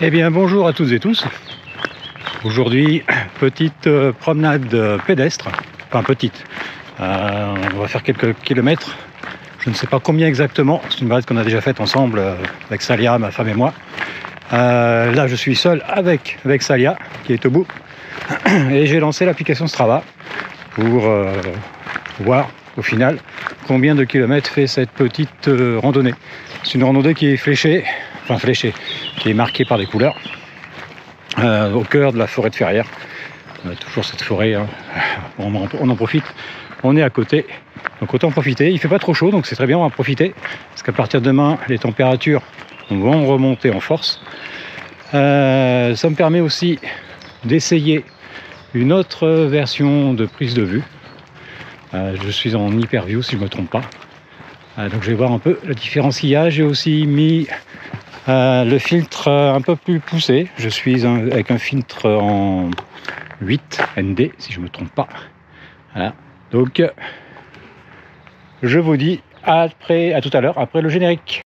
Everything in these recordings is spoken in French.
Eh bien bonjour à toutes et tous. Aujourd'hui, petite promenade pédestre, enfin petite, on va faire quelques kilomètres, je ne sais pas combien exactement, c'est une balade qu'on a déjà faite ensemble avec Salia, ma femme et moi. Là je suis seul avec Salia qui est au bout et j'ai lancé l'application Strava pour voir au final combien de kilomètres fait cette petite randonnée. C'est une randonnée qui est fléchée, qui est marquée par des couleurs au cœur de la forêt de Ferrières. Toujours cette forêt, hein. On en profite, on est à côté, donc autant en profiter. Il fait pas trop chaud, donc c'est très bien, on va en profiter, parce qu'à partir de demain, les températures vont remonter en force. Ça me permet aussi d'essayer une autre version de prise de vue. Je suis en hyperview si je ne me trompe pas. Donc je vais voir un peu la différence qu'il y a. J'ai aussi mis le filtre un peu plus poussé. Je suis avec un filtre en 8 ND si je ne me trompe pas. Voilà. Donc je vous dis à tout à l'heure après le générique.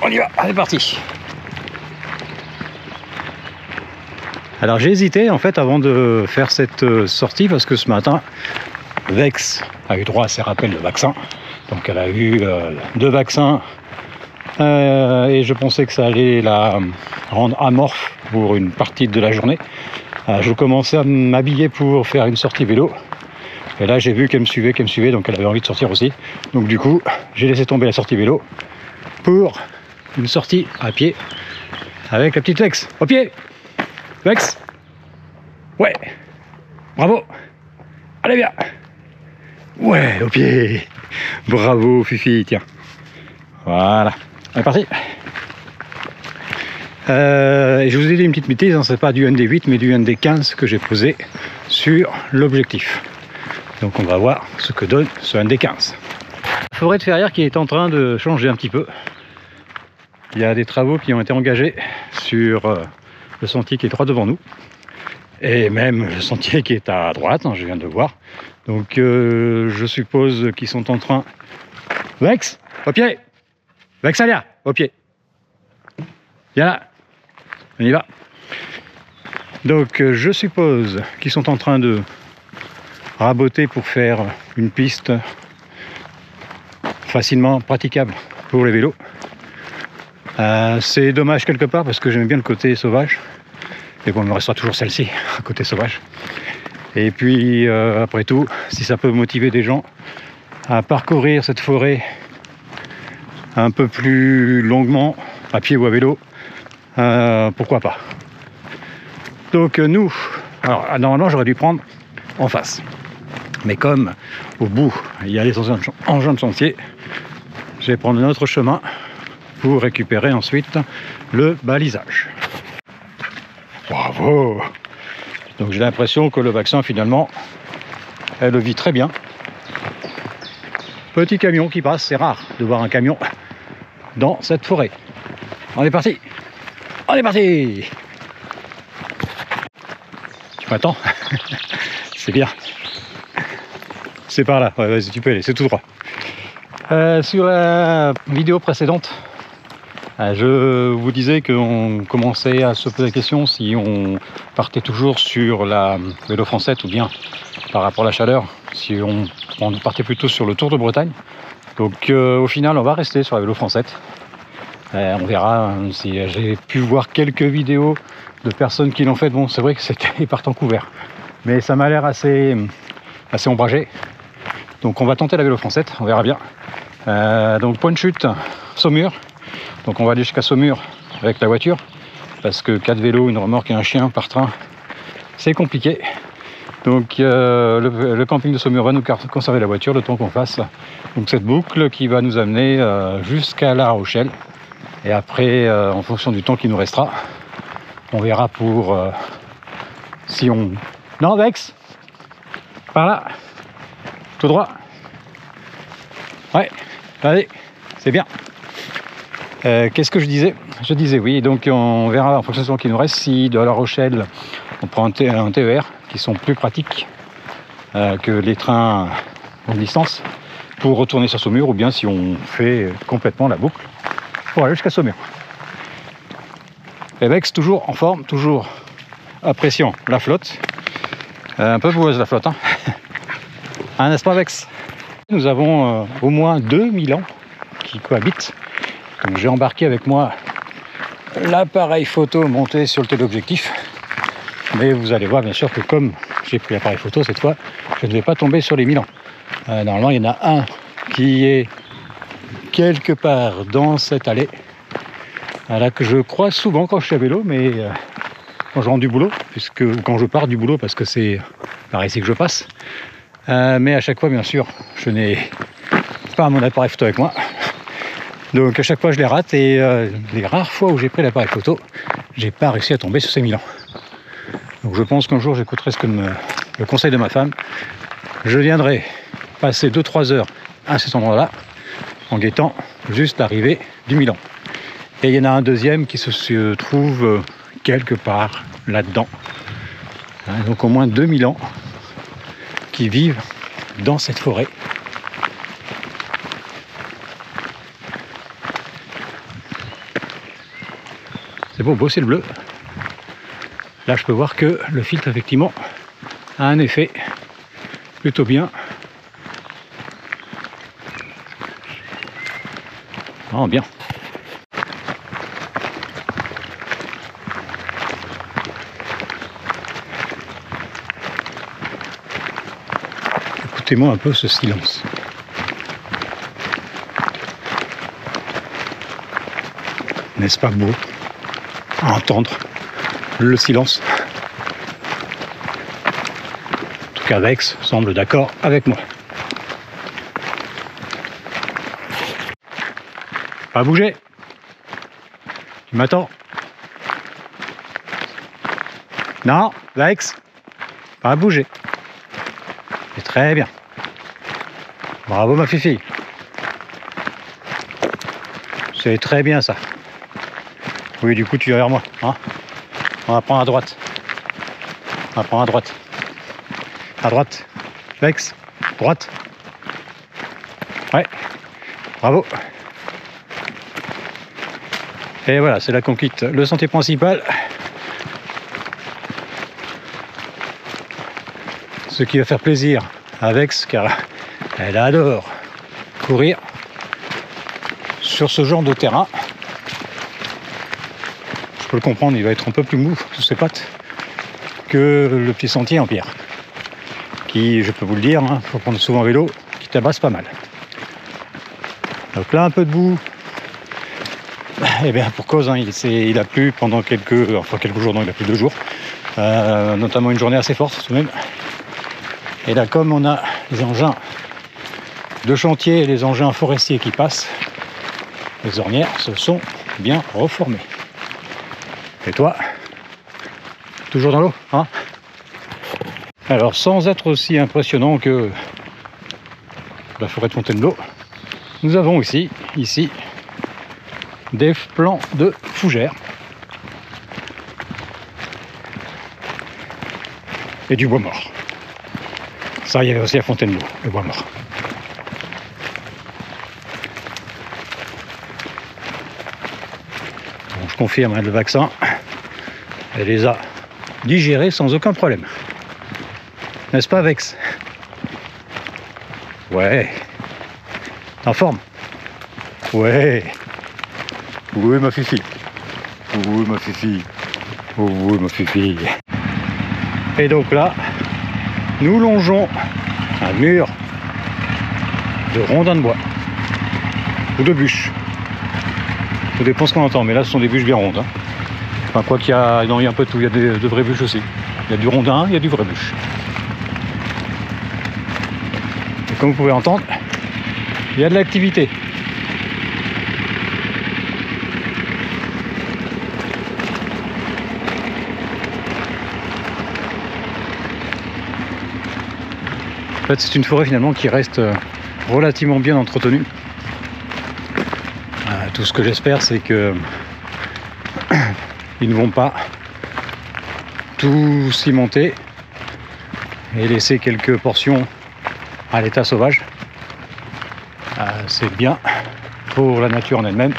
On y va, c'est parti. Alors j'ai hésité en fait avant de faire cette sortie parce que ce matin Vex a eu droit à ses rappels de vaccin. Donc elle a eu 2 vaccins et je pensais que ça allait la rendre amorphe pour une partie de la journée. Je commençais à m'habiller pour faire une sortie vélo. Et là j'ai vu qu'elle me suivait, donc elle avait envie de sortir aussi. Donc du coup j'ai laissé tomber la sortie vélo pour une sortie à pied avec la petite Vex. Au pied Vex. Ouais. Bravo. Allez bien. Ouais, au pied. Bravo Fifi, tiens. Voilà. On est parti. Je vous ai dit une petite bêtise, hein, c'est pas du ND8 mais du ND15 que j'ai posé sur l'objectif. Donc on va voir ce que donne ce ND15. La forêt de Ferrières qui est en train de changer un petit peu. Il y a des travaux qui ont été engagés sur le sentier qui est droit devant nous. Et même le sentier qui est à droite, hein, je viens de le voir. Donc je suppose qu'ils sont en train... Vex, au pied. Vex Salia, au pied. Viens là. On y va. Donc je suppose qu'ils sont en train de raboter pour faire une piste facilement praticable pour les vélos. C'est dommage quelque part parce que j'aime bien le côté sauvage. Mais bon, il me restera toujours celle-ci, côté sauvage. Et puis, après tout, si ça peut motiver des gens à parcourir cette forêt un peu plus longuement, à pied ou à vélo, pourquoi pas. Donc nous, alors normalement j'aurais dû prendre en face. Mais comme au bout, il y a les engins de chantier, je vais prendre un autre chemin pour récupérer ensuite le balisage. Bravo! Donc j'ai l'impression que le vaccin finalement, elle le vit très bien. Petit camion qui passe, c'est rare de voir un camion dans cette forêt. On est parti! On est parti! Tu m'attends? C'est bien. C'est par là, ouais, vas-y tu peux aller, c'est tout droit. Sur la vidéo précédente, je vous disais qu'on commençait à se poser la question si on partait toujours sur la vélo française ou bien par rapport à la chaleur, si on partait plutôt sur le Tour de Bretagne. Donc au final on va rester sur la vélo française. On verra hein, si j'ai pu voir quelques vidéos de personnes qui l'ont fait. Bon c'est vrai que c'était partant couvert, mais ça m'a l'air assez ombragé. Donc on va tenter la vélo française, on verra bien. Donc point de chute, Saumur. Donc on va aller jusqu'à Saumur avec la voiture, parce que 4 vélos, une remorque et un chien par train, c'est compliqué. Donc le camping de Saumur va nous conserver la voiture le temps qu'on fasse donc cette boucle qui va nous amener jusqu'à La Rochelle. Et après, en fonction du temps qui nous restera, on verra pour si on... Non, Vex, par là, tout droit. Ouais, allez, c'est bien. Qu'est-ce que je disais? Je disais oui, donc on verra en fonction de ce qui nous reste si de La Rochelle on prend un TER qui sont plus pratiques que les trains longue distance pour retourner sur Saumur, ou bien si on fait complètement la boucle pour aller jusqu'à Saumur. Et Vex toujours en forme, toujours appréciant la flotte. Un peu boueuse la flotte, hein. Hein, n'est-ce pas Vex? Nous avons au moins 2 Milan qui cohabitent. Donc j'ai embarqué avec moi l'appareil photo monté sur le téléobjectif. Mais vous allez voir bien sûr que comme j'ai pris l'appareil photo cette fois, je ne vais pas tomber sur les Milan. Normalement il y en a un qui est quelque part dans cette allée. Là que je croise souvent quand je suis à vélo, mais quand je rentre du boulot, quand je pars du boulot parce que c'est par ici que je passe. Mais à chaque fois bien sûr je n'ai pas mon appareil photo avec moi. Donc à chaque fois je les rate et les rares fois où j'ai pris l'appareil photo, j'ai pas réussi à tomber sur ces Milan. Donc je pense qu'un jour j'écouterai le conseil de ma femme. Je viendrai passer 2-3 heures à cet endroit-là en guettant juste l'arrivée du Milan. Et il y en a un deuxième qui se trouve quelque part là-dedans. Donc au moins 2 Milans qui vivent dans cette forêt. C'est beau c'est le bleu. Là, je peux voir que le filtre, effectivement, a un effet plutôt bien. Oh, bien. Écoutez-moi un peu ce silence. N'est-ce pas beau à entendre le silence? En tout cas, Vex semble d'accord avec moi. Pas bouger. Tu m'attends? Non, Vex, pas bouger. C'est très bien. Bravo ma fifi. C'est très bien ça. Oui, du coup, tu viens vers moi. Hein, on va prendre à droite. On va prendre à droite. À droite. Vex. Droite. Ouais. Bravo. Et voilà, c'est là qu'on quitte le sentier principal. Ce qui va faire plaisir à Vex, car elle adore courir sur ce genre de terrain. Je peux le comprendre, il va être un peu plus mou sous ses pattes que le petit sentier en pierre, qui, je peux vous le dire, hein, faut prendre souvent vélo, qui tabasse pas mal. Donc là, un peu de boue. Eh bien, pour cause, hein, il a plu pendant quelques jours, non, il a plu 2 jours, notamment une journée assez forte tout de même. Et là, comme on a les engins de chantier et les engins forestiers qui passent, les ornières se sont bien reformées. Et toi, toujours dans l'eau, hein? Alors, sans être aussi impressionnant que la forêt de Fontainebleau, nous avons aussi, ici, des plants de fougères et du bois mort. Ça, il y avait aussi à Fontainebleau, le bois mort. Bon, je confirme, hein, le vaccin, elle les a digérés sans aucun problème. N'est-ce pas, Vex? Ouais. En forme? Ouais. Oui, ma fifi. Oui, ma fifi. Oui, ma fifi. Et donc là, nous longeons un mur de rondins de bois ou de bûches. Tout dépend ce qu'on entend, mais là, ce sont des bûches bien rondes. Hein. Enfin, quoi qu'il y a, non, il y a un peu de tout. Il y a de vraies bûches aussi. Il y a du rondin, il y a du vrai bûche. Et comme vous pouvez entendre, il y a de l'activité. En fait, c'est une forêt finalement qui reste relativement bien entretenu. Tout ce que j'espère, c'est que ils ne vont pas tout cimenter et laisser quelques portions à l'état sauvage. C'est bien pour la nature en elle-même.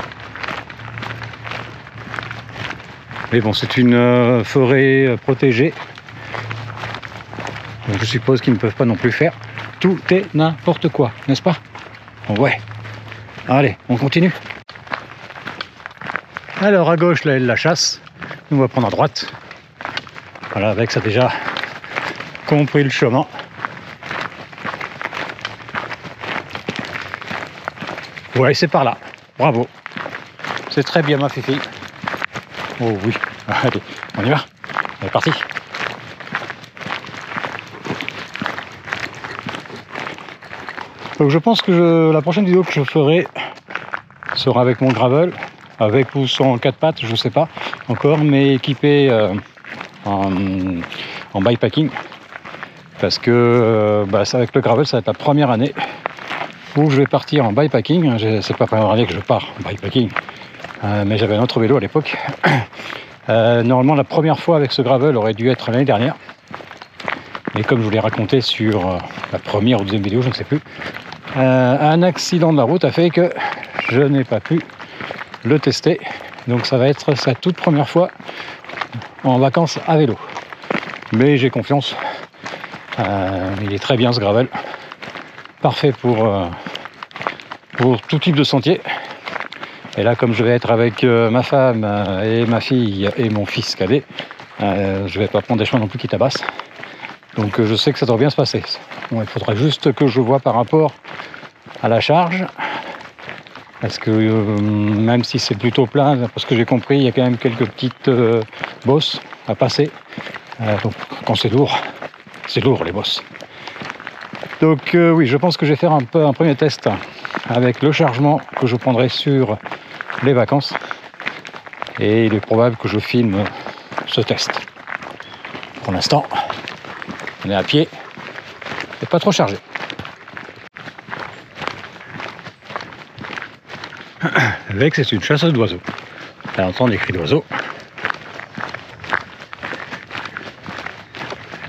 Mais bon, c'est une forêt protégée. Donc je suppose qu'ils ne peuvent pas non plus faire tout et n'importe quoi, n'est-ce pas? Ouais. Allez, on continue. Alors à gauche, là, elle la chasse. Nous, on va prendre à droite. Voilà, avec ça déjà compris le chemin. Ouais, c'est par là. Bravo. C'est très bien, ma fifi. Oh oui. Allez, on y va. On est parti. Donc je pense que la prochaine vidéo que je ferai sera avec mon gravel, avec ou sans 4 pattes, je sais pas encore, mais équipé en bikepacking, parce que avec le gravel, ça va être la première année où je vais partir en bikepacking. C'est pas la première année que je pars en bikepacking, mais j'avais un autre vélo à l'époque. Normalement, la première fois avec ce gravel aurait dû être l'année dernière, mais comme je vous l'ai raconté sur la première ou deuxième vidéo, je ne sais plus, un accident de la route a fait que je n'ai pas pu le tester. Donc ça va être sa toute première fois en vacances à vélo. Mais j'ai confiance. Il est très bien ce gravel. Parfait pour tout type de sentier. Et là, comme je vais être avec ma femme et ma fille et mon fils cadet, je vais pas prendre des chemins non plus qui tabassent. Donc je sais que ça doit bien se passer. Bon, il faudra juste que je vois par rapport à la charge. Parce que même si c'est plutôt plein, parce que j'ai compris, il y a quand même quelques petites bosses à passer. Donc quand c'est lourd les bosses. Donc oui, je pense que je vais faire un premier test avec le chargement que je prendrai sur les vacances. Et il est probable que je filme ce test. Pour l'instant, on est à pied et pas trop chargé. Vex, c'est une chasseuse d'oiseaux. Elle entend des cris d'oiseaux.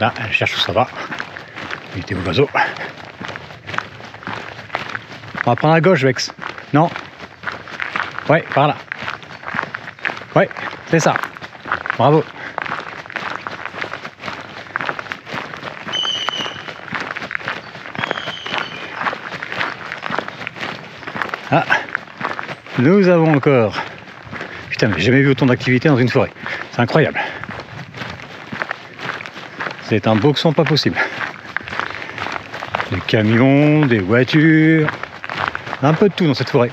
Là, elle cherche où ça va. Il était où l'oiseau? On va prendre à gauche, Vex. Non? Ouais, par là. Ouais, c'est ça. Bravo. Ah, nous avons encore... Putain, mais j'ai jamais vu autant d'activité dans une forêt. C'est incroyable. C'est un boxon pas possible. Des camions, des voitures, un peu de tout dans cette forêt.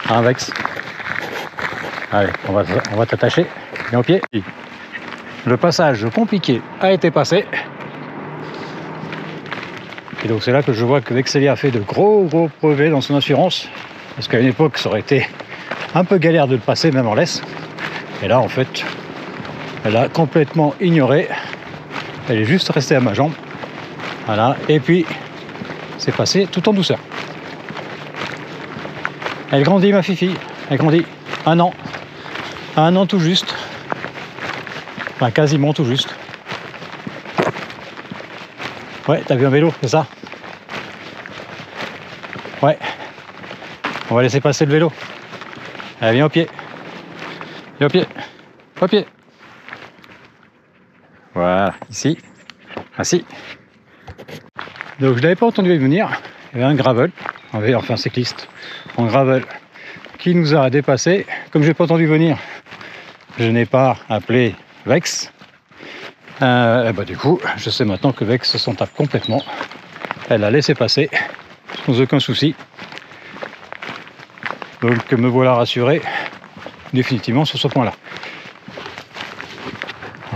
Un Vex. Allez, on va t'attacher. Bien au pied. Le passage compliqué a été passé. Et donc c'est là que je vois que Vexelia a fait de gros progrès dans son assurance. Parce qu'à une époque, ça aurait été un peu galère de le passer, même en laisse. Et là, en fait, elle a complètement ignoré. Elle est juste restée à ma jambe. Voilà. Et puis, c'est passé tout en douceur. Elle grandit, ma fifi. Elle grandit. 1 an. 1 an tout juste. Enfin, quasiment tout juste. Ouais, t'as vu un vélo, c'est ça? Ouais. On va laisser passer le vélo. Allez, viens au pied. Viens au pied. Au pied. Voilà, ici. Ainsi. Donc je l'avais pas entendu venir. Il y avait un gravel, enfin un cycliste en gravel qui nous a dépassé. Comme je n'ai pas entendu venir, je n'ai pas appelé Vex. Et bah du coup, je sais maintenant que Vex s'en tape complètement. Elle a laissé passer sans aucun souci. Donc me voilà rassuré définitivement sur ce point-là.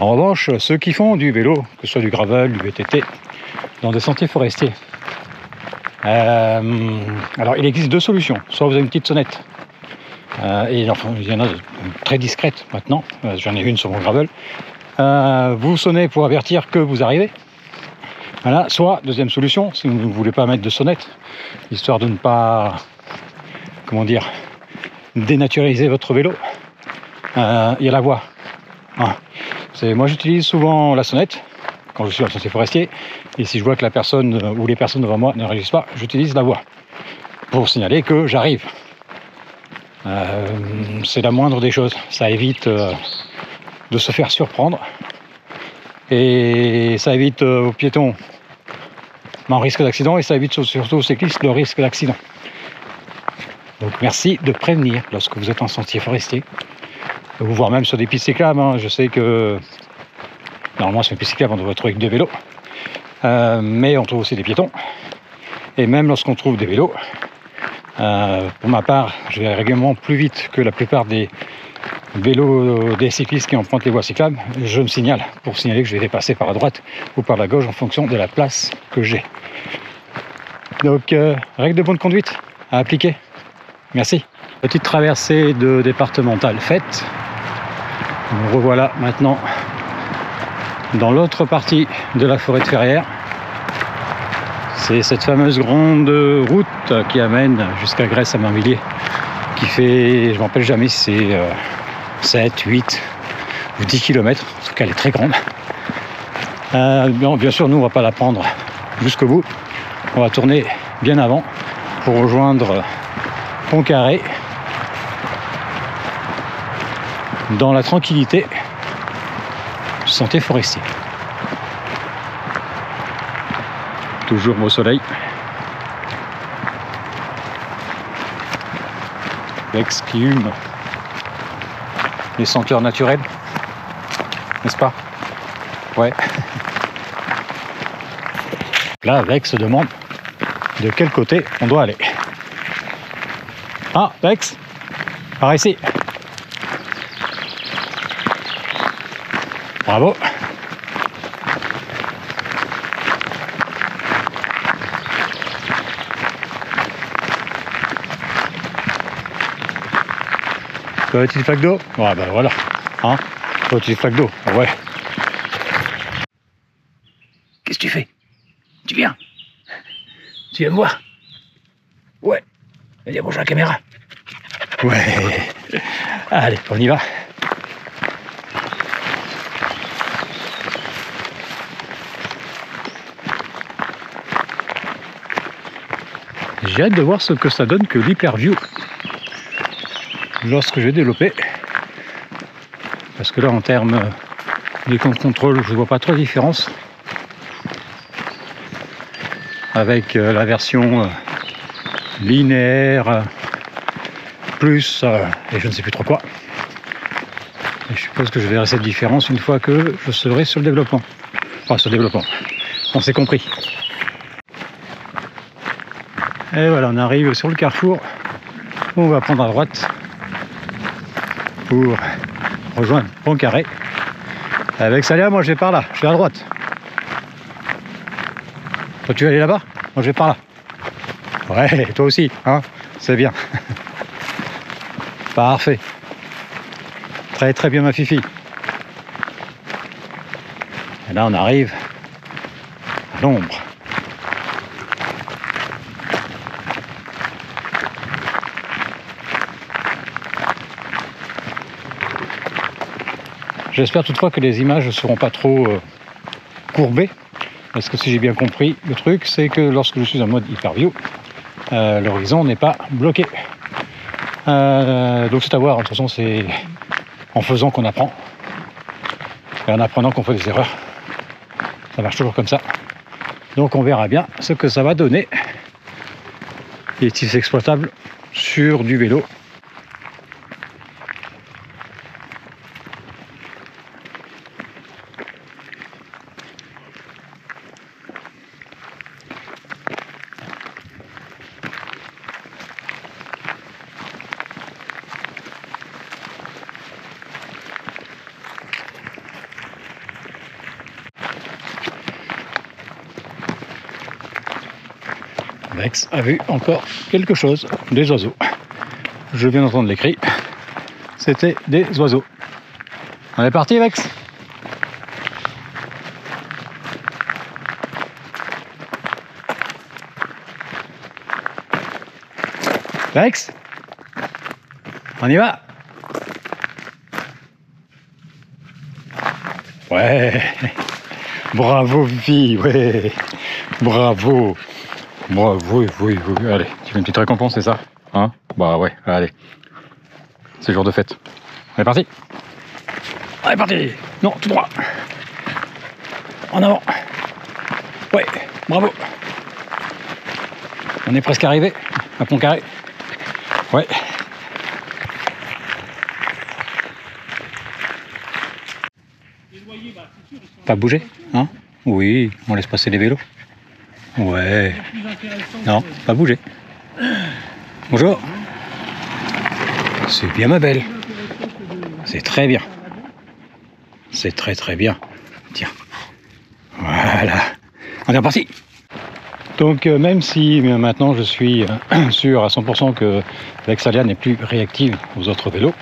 En revanche, ceux qui font du vélo, que ce soit du gravel, du VTT, dans des sentiers forestiers, alors il existe 2 solutions. Soit vous avez une petite sonnette, et enfin il y en a très discrètes maintenant, j'en ai une sur mon gravel, vous sonnez pour avertir que vous arrivez. Voilà. Soit, deuxième solution, si vous ne voulez pas mettre de sonnette, histoire de ne pas, comment dire, dénaturaliser votre vélo, il y a la voix. Hein. Moi j'utilise souvent la sonnette quand je suis en sentier forestier, et si je vois que la personne ou les personnes devant moi ne réagissent pas, j'utilise la voix pour signaler que j'arrive. C'est la moindre des choses, ça évite de se faire surprendre, et ça évite aux piétons un risque d'accident, et ça évite surtout aux cyclistes le risque d'accident. Donc merci de prévenir lorsque vous êtes en sentier forestier, ou voire même sur des pistes cyclables. Hein. Je sais que normalement sur une piste cyclable on devrait trouver que des vélos, mais on trouve aussi des piétons, et même lorsqu'on trouve des vélos, pour ma part je vais régulièrement plus vite que la plupart des vélos des cyclistes qui empruntent les voies cyclables. Je me signale pour signaler que je vais dépasser par la droite ou par la gauche en fonction de la place que j'ai. Donc règle de bonne conduite à appliquer. Merci. Petite traversée de départementale faite. Nous revoilà maintenant dans l'autre partie de la forêt de Ferrières. C'est cette fameuse grande route qui amène jusqu'à Graisse à Mainvilliers, qui fait, je ne me rappelle jamais si c'est 7, 8 ou 10 km. En tout cas, elle est très grande. Bien sûr, nous, on ne va pas la prendre jusqu'au bout. On va tourner bien avant pour rejoindre Pont-Carré dans la tranquillité du sentier forestier. Toujours beau soleil. Vex qui hume les senteurs naturelles, n'est-ce pas? Ouais. Là, Vex se demande de quel côté on doit aller. Ah, Vex, par ici. Bravo. Petite flaque d'eau. Ouais, ben voilà. Hein, petite flaque d'eau. Ouais. Qu'est-ce que tu fais? Tu viens? Tu viens me voir? Ouais. Viens dire bonjour à la caméra. Ouais. Allez, on y va. J'ai hâte de voir ce que ça donne que l'Hyperview lorsque je vais développer, parce que là en termes de contrôle je ne vois pas trop de différence avec la version linéaire plus et je ne sais plus trop quoi. Et je suppose que je verrai cette différence une fois que je serai sur le développement. Enfin sur le développement, on s'est compris. Et voilà, on arrive sur le carrefour où on va prendre à droite pour rejoindre Pont-Carré. Avec Salia, moi je vais par là, je vais à droite. Toi tu vas aller là-bas, moi je vais par là. Ouais, toi aussi, hein, c'est bien. Parfait. Très très bien ma fifi. Et là on arrive à l'ombre. J'espère toutefois que les images ne seront pas trop courbées, parce que si j'ai bien compris, le truc c'est que lorsque je suis en mode Hyperview, l'horizon n'est pas bloqué. Donc c'est à voir, de toute façon c'est en faisant qu'on apprend, et en apprenant qu'on fait des erreurs. Ça marche toujours comme ça. Donc on verra bien ce que ça va donner. Est-il exploitable sur du vélo? Vex a vu encore quelque chose, des oiseaux. Je viens d'entendre les cris. C'était des oiseaux. On est parti, Vex? Vex, on y va? Ouais, bravo Vivi, ouais, bravo, bravo, oui, allez, tu veux une petite récompense, c'est ça? Hein? Bah ouais, allez, c'est jour de fête. On est parti. On est parti. Non, tout droit. En avant. Ouais, bravo. On est presque arrivé à Pont-Carré. Ouais. Pas bouger, hein? Oui, on laisse passer les vélos. Ouais. Non, pas bouger. Bonjour. C'est bien ma belle. C'est très bien. C'est très bien. Tiens. Voilà. On est reparti. Donc même si maintenant je suis sûr à 100% que Vexalia n'est plus réactive aux autres vélos,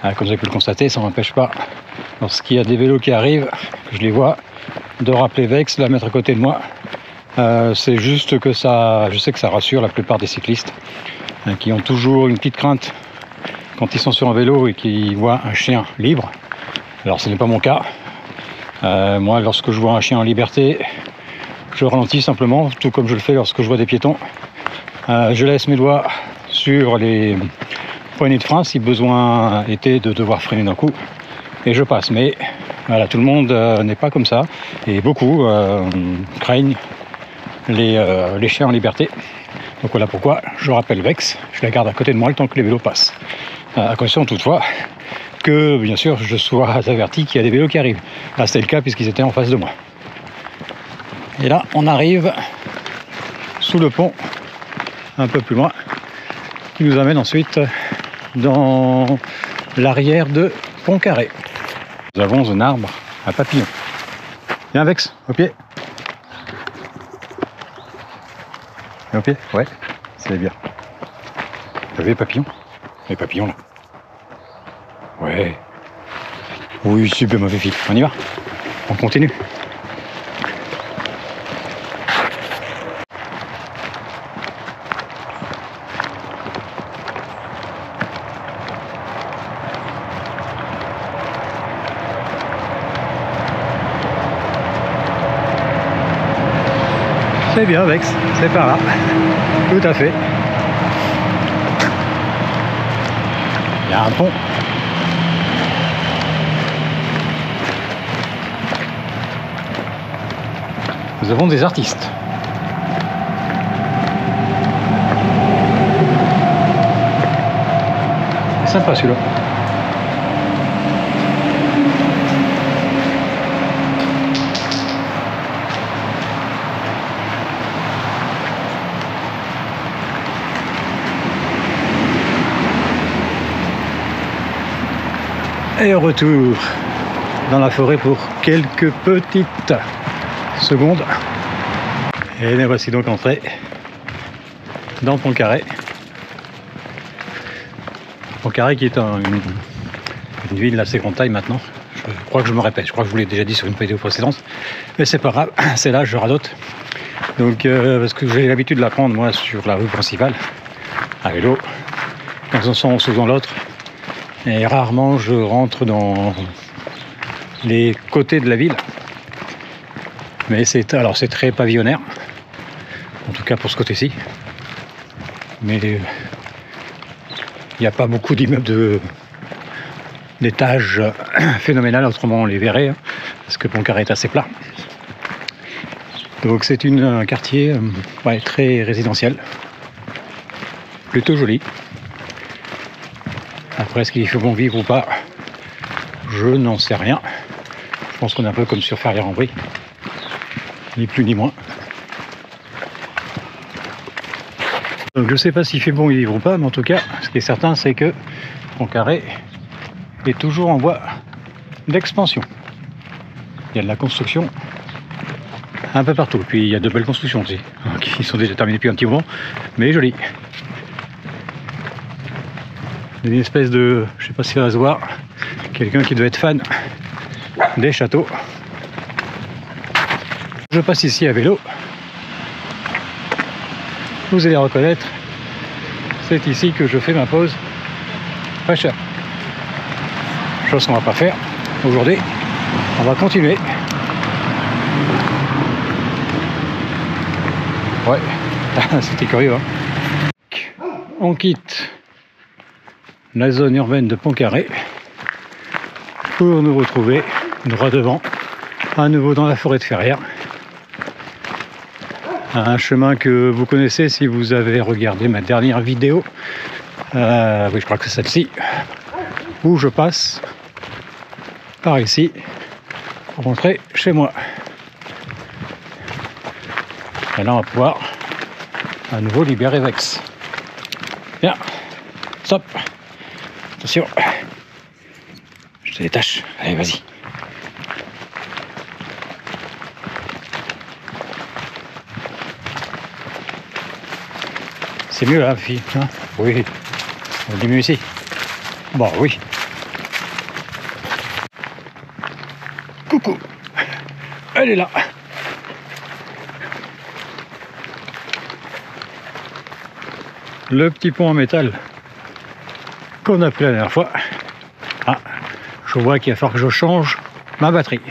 comme vous avez pu le constater, ça n'empêche pas, lorsqu'il y a des vélos qui arrivent, que je les vois, de rappeler Vex, la mettre à côté de moi. C'est juste que ça, je sais que ça rassure la plupart des cyclistes qui ont toujours une petite crainte quand ils sont sur un vélo et qu'ils voient un chien libre. Alors ce n'est pas mon cas. Moi, lorsque je vois un chien en liberté, je ralentis simplement, tout comme je le fais lorsque je vois des piétons. Je laisse mes doigts sur les poignées de frein si besoin était de devoir freiner d'un coup, et je passe. Mais voilà, tout le monde n'est pas comme ça, et beaucoup craignent les chiens en liberté. Donc voilà pourquoi je rappelle Vex, je la garde à côté de moi le temps que les vélos passent. À condition toutefois que, bien sûr, je sois averti qu'il y a des vélos qui arrivent. Là, c'était le cas puisqu'ils étaient en face de moi. Et là, on arrive sous le pont, un peu plus loin, qui nous amène ensuite dans l'arrière de Pont-Carré. Nous avons un arbre à papillons. Viens Vex, au pied. Viens au pied, ouais, c'est bien. Vous avez les papillons? Les papillons là. Ouais. Oui, c'est bien mauvais fil. On y va. On continue. C'est bien Vex, c'est par là. Tout à fait. Il y a un pont. Nous avons des artistes. C'est sympa celui-là. Et retour dans la forêt pour quelques petites secondes. Et nous voici donc entrés dans Pont-Carré. Pont-Carré qui est une ville d'assez grande taille maintenant. Je crois que je me répète, je crois que je vous l'ai déjà dit sur une vidéo précédente. Mais c'est pas grave, c'est là, je radote. Donc parce que j'ai l'habitude de la prendre moi sur la rue principale, à vélo, dans un sens ou dans l'autre. Et rarement je rentre dans les côtés de la ville. Mais c'est très pavillonnaire, en tout cas pour ce côté-ci. Mais il n'y a pas beaucoup d'immeubles d'étages phénoménal, autrement on les verrait, hein, parce que Pont-Carré est assez plat. Donc c'est un quartier très résidentiel, plutôt joli. Après, est-ce qu'il fait bon vivre ou pas? Je n'en sais rien. Je pense qu'on est un peu comme sur Ferrières-en-Brie, ni plus ni moins. Donc je ne sais pas s'il fait bon vivre ou pas, mais en tout cas, ce qui est certain, c'est que Pont-Carré est toujours en voie d'expansion. Il y a de la construction un peu partout. Puis il y a de belles constructions aussi, qui sont déjà terminées depuis un petit moment, mais jolies. Une espèce de, je sais pas si ça va se voir, quelqu'un qui doit être fan des châteaux. Je passe ici à vélo. Vous allez reconnaître c'est ici que je fais ma pause fraîcheur. Chose qu'on va pas faire aujourd'hui. On va continuer. Ouais, c'était curieux. Hein. On quitte la zone urbaine de Pont-Carré pour nous retrouver droit devant, à nouveau dans la forêt de Ferrières. Un chemin que vous connaissez si vous avez regardé ma dernière vidéo. Oui, je crois que c'est celle-ci, où je passe par ici pour rentrer chez moi. Et là, on va pouvoir à nouveau libérer Vex. Bien, stop, attention, je te détache, allez, vas-y. C'est mieux là, fille, hein? Oui, on dit mieux ici. Bon, oui. Coucou, elle est là. Le petit pont en métal qu'on a pris la dernière fois. Ah, je vois qu'il va falloir que je change ma batterie.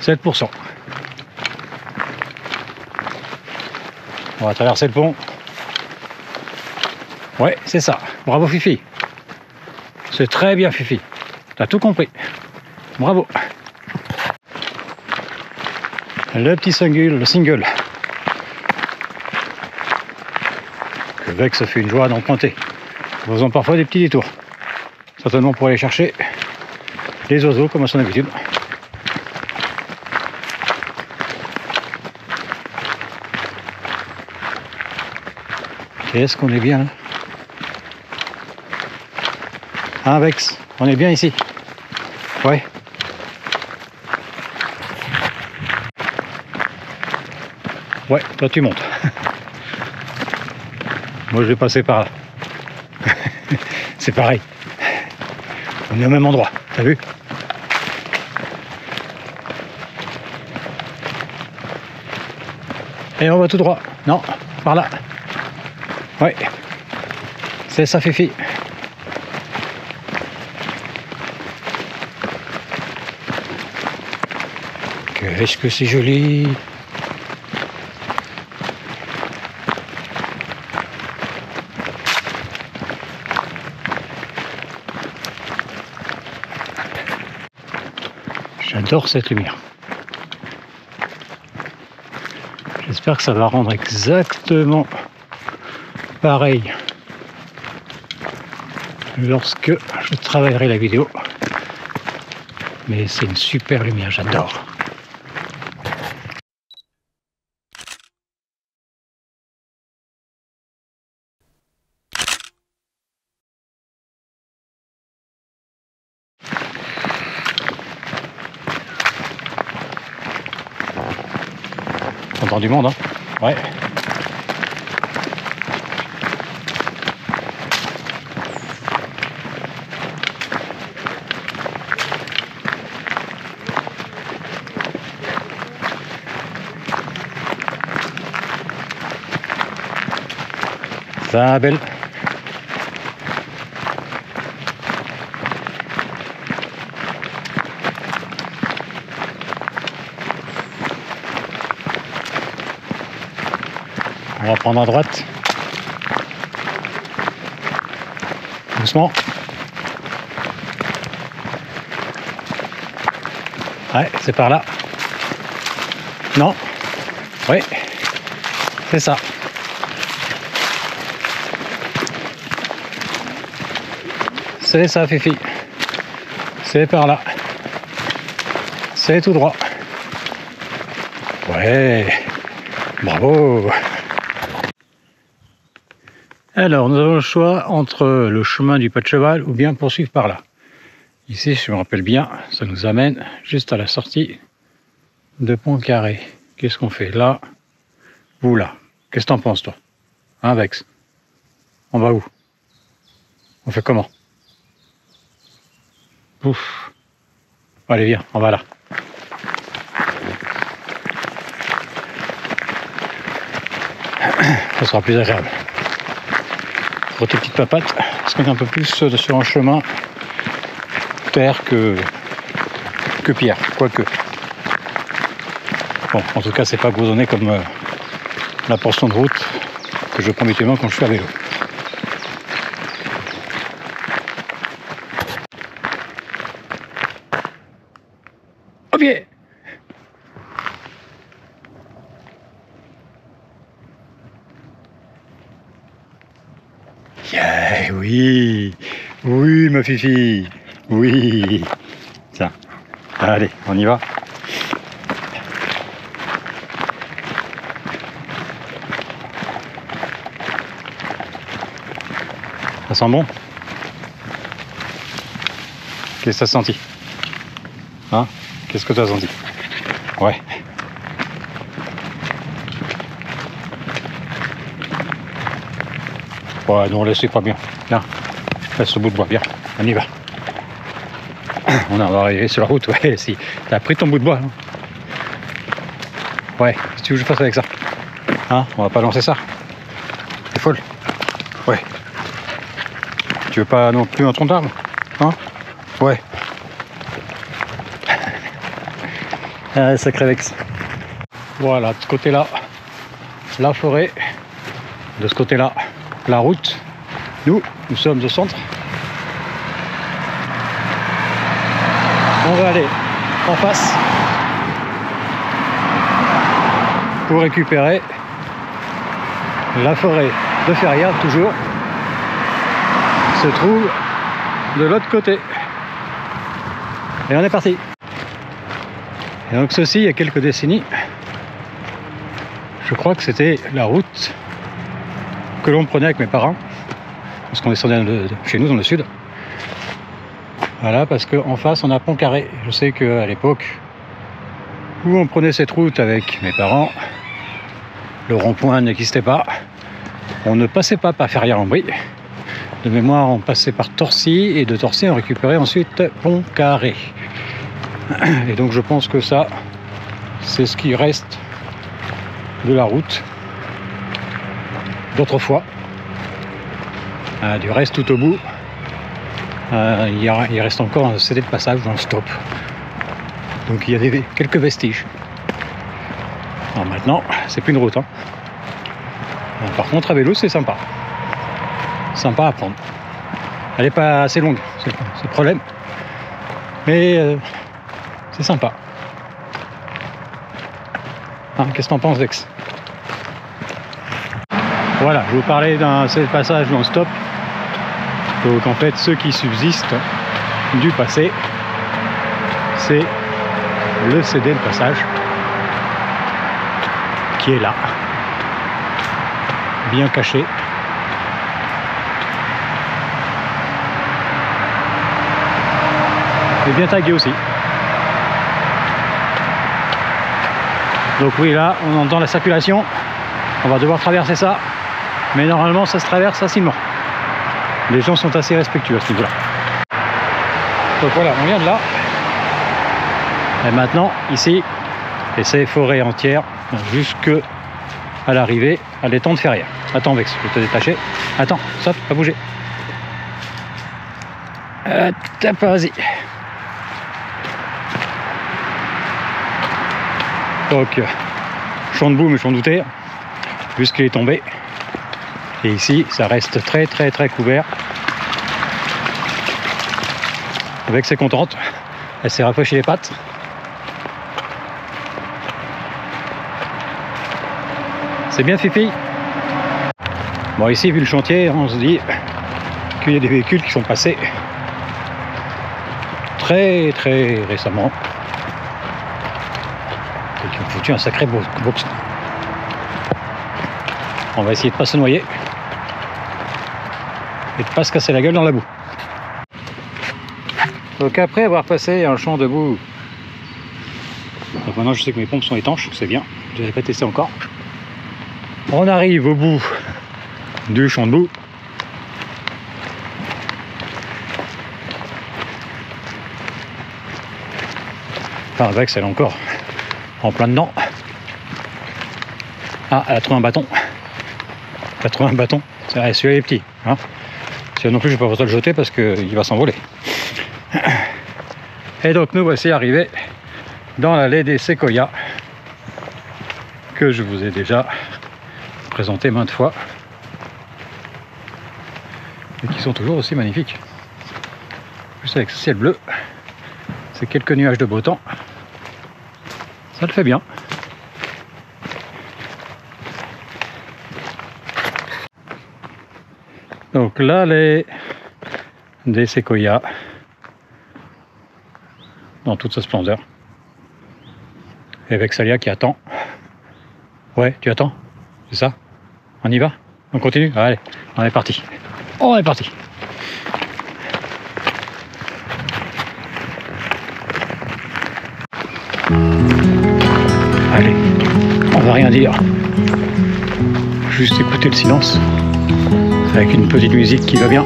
7%. On va traverser le pont. Ouais, c'est ça. Bravo Fifi. C'est très bien Fifi. T'as tout compris. Bravo. Le petit single. Que Vex fait une joie d'emprunter. En faisant parfois des petits détours. Certainement pour aller chercher les oiseaux comme à son habitude. Est-ce qu'on est bien là? Hein Vex, on est bien ici? Ouais. Ouais, toi tu montes. Moi je vais passer par là. C'est pareil. On est au même endroit, t'as vu? Et on va tout droit. Non, par là. Ouais. C'est ça Fifi. Qu'est-ce que c'est joli! J'adore cette lumière. J'espère que ça va rendre exactement pareil lorsque je travaillerai la vidéo. Mais c'est une super lumière, j'adore. T'entends du monde, hein? Ouais. Ça va, belle. On va prendre à droite. Doucement. Ouais, c'est par là. Non. Oui. C'est ça. C'est ça, Fifi. C'est par là. C'est tout droit. Ouais. Bravo. Alors, nous avons le choix entre le chemin du pas de cheval ou bien poursuivre par là. Ici, je me rappelle bien, ça nous amène juste à la sortie de Pont-Carré. Qu'est-ce qu'on fait là ou là? Qu'est-ce que t'en penses, toi? Hein, Vex? On va où? On fait comment? Ouf. Allez, viens, on va là. Ça sera plus agréable. pour tes petites papates, parce qu'on est un peu plus sur un chemin terre que pierre, quoique. Bon, en tout cas, c'est pas goudronné comme la portion de route que je prends habituellement quand je suis à vélo. Au pied! Yeah, oui, oui, ma fifi, oui. Tiens, allez, on y va. Ça sent bon? Qu'est-ce que ça senti? Hein? Qu'est-ce que tu as senti? Ouais. Ouais, non, laissez pas bien. Viens, laisse ce bout de bois, viens, on y va. On va arriver sur la route, ouais, si. T'as pris ton bout de bois, hein? Ouais, si tu veux que je fasse avec ça. Hein? On va pas lancer ça. T'es folle? Ouais. Tu veux pas non plus un tronc d'arbre? Hein? Ouais. Ah, sacré Vex. Voilà, de ce côté-là, la forêt. De ce côté-là, la route. Nous sommes au centre. On va aller en face pour récupérer la forêt de Ferrières, toujours se trouve de l'autre côté. Et on est parti. Et donc ceci, il y a quelques décennies, je crois que c'était la route que l'on prenait avec mes parents, parce qu'on descendait chez nous dans le sud. Voilà, parce qu'en face on a Pont-Carré. Je sais qu'à l'époque où on prenait cette route avec mes parents, le rond-point n'existait pas. On ne passait pas par Ferrières-en-Brie. De mémoire, on passait par Torcy, et de Torcy on récupérait ensuite Pont-Carré. Et donc je pense que ça, c'est ce qui reste de la route d'autrefois. Du reste, tout au bout, il reste encore un CD de passage dans le stop. Donc il y a quelques vestiges. Alors maintenant, c'est plus une route, hein. Par contre, à vélo, c'est sympa. Sympa à prendre. Elle n'est pas assez longue, c'est le problème. Mais c'est sympa. Hein, qu'est-ce que t'en penses, Vex? Voilà, je vous parlais d'un passage dans le stop. Donc en fait, ceux qui subsistent du passé, c'est le CD de passage qui est là, bien caché. Et bien tagué aussi. Donc oui, là on entend la circulation, on va devoir traverser ça, mais normalement ça se traverse facilement. Les gens sont assez respectueux à ce niveau-là. Donc voilà, on vient de là, et maintenant ici, et c'est forêt entière jusque à l'arrivée à l'étang de Ferrières. Attends Vex, je vais te détacher. Attends, stop, pas bouger. Vas-y. Donc, champ de boue, mais je m'en doutais, puisqu'il est tombé. Et ici, ça reste très très très couvert. Avec c'est contente, elle s'est rafraîchie les pattes. C'est bien Fifi. Bon, ici, vu le chantier, on se dit qu'il y a des véhicules qui sont passés très très récemment. Et qui ont foutu un sacré box. On va essayer de ne pas se noyer et de ne pas se casser la gueule dans la boue. Donc après avoir passé un champ de boue, donc maintenant je sais que mes pompes sont étanches, c'est bien, je n'avais pas testé encore. On arrive au bout du champ de boue. Enfin Vex, elle est encore en plein dedans. Ah, elle a trouvé un bâton. Elle a trouvé un bâton. Celui-là est petit. Hein, si non plus je ne vais pas le jeter parce qu'il va s'envoler. Et donc nous voici arrivés dans l'allée des séquoias que je vous ai déjà présenté maintes fois et qui sont toujours aussi magnifiques. Juste avec ce ciel bleu, ces quelques nuages de beau temps, ça le fait bien. Donc l'allée des séquoias dans toute sa splendeur. Et avec Salia qui attend. Ouais, tu attends? C'est ça? On y va? On continue? Allez, on est parti. On est parti. Allez, on va rien dire. Juste écouter le silence. Avec une petite musique qui va bien.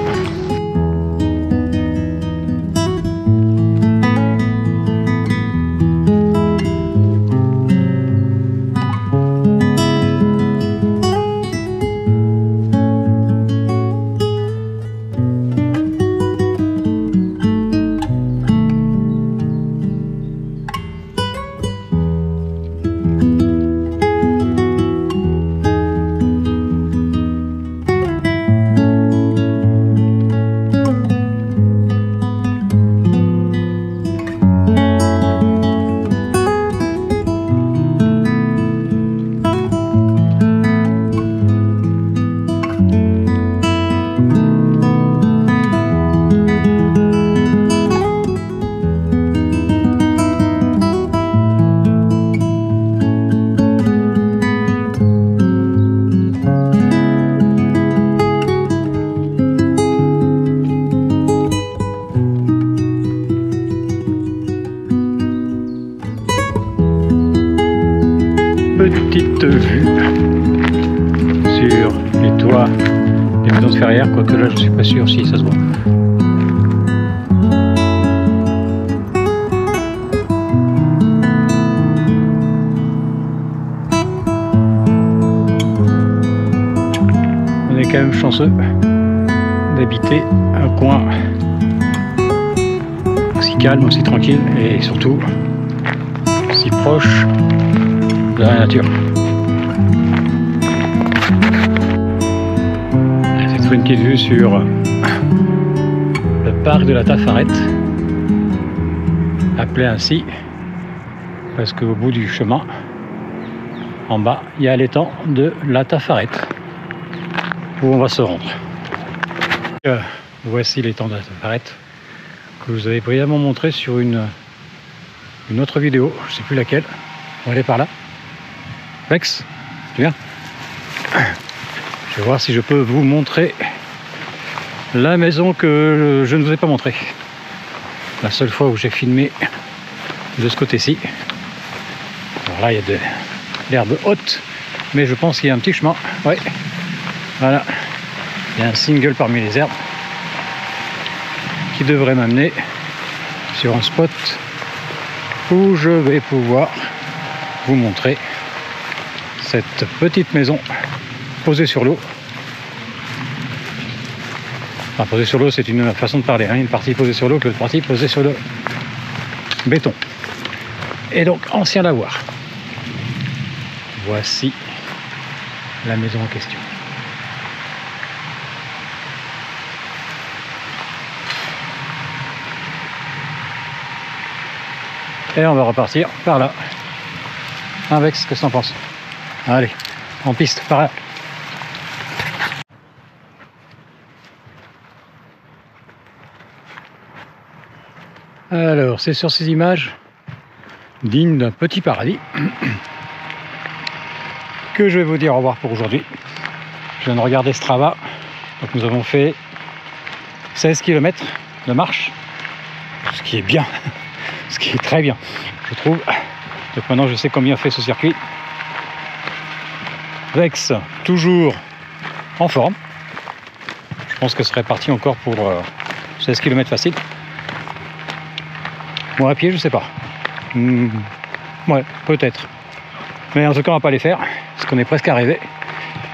Petite vue sur les toits des maisons de Ferrières, quoique là je ne suis pas sûr si ça se voit. On est quand même chanceux d'habiter un coin aussi calme, aussi tranquille et surtout si proche de la nature. C'est une petite vue sur le parc de la Tafarette, appelé ainsi parce qu'au bout du chemin, en bas, il y a l'étang de la Tafarette où on va se rendre. Voici l'étang de la Tafarette que je vous avais brièvement montré sur une autre vidéo, je ne sais plus laquelle. On va aller par là. Rex, tu viens? Je vais voir si je peux vous montrer la maison que je ne vous ai pas montrée. La seule fois où j'ai filmé de ce côté-ci. Alors là, il y a de l'herbe haute, mais je pense qu'il y a un petit chemin. Ouais, voilà. Il y a un single parmi les herbes qui devrait m'amener sur un spot où je vais pouvoir vous montrer cette petite maison posée sur l'eau. Enfin, posée sur l'eau, c'est une façon de parler, hein. Une partie posée sur l'eau, l'autre partie posée sur le béton. Et donc, ancien lavoir. Voici la maison en question. Et on va repartir par là. Avec ce que tu en penses. Allez, en piste, par là. Alors, c'est sur ces images dignes d'un petit paradis que je vais vous dire au revoir pour aujourd'hui. Je viens de regarder Strava. Donc nous avons fait 16 km de marche, ce qui est bien, ce qui est très bien, je trouve. Donc maintenant je sais combien fait ce circuit. Rex, toujours en forme. Je pense que ce serait parti encore pour 16 km facile. Moi à pied, je sais pas. Ouais, peut-être. Mais en tout cas, on va pas les faire, parce qu'on est presque arrivé.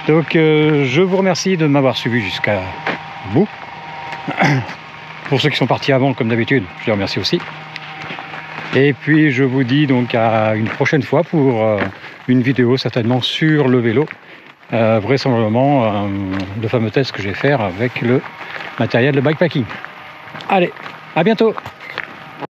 Donc je vous remercie de m'avoir suivi jusqu'à bout. Pour ceux qui sont partis avant, comme d'habitude, je les remercie aussi. Et puis je vous dis donc à une prochaine fois pour une vidéo certainement sur le vélo. Vraisemblablement le fameux test que je vais faire avec le matériel de bikepacking. Allez, à bientôt!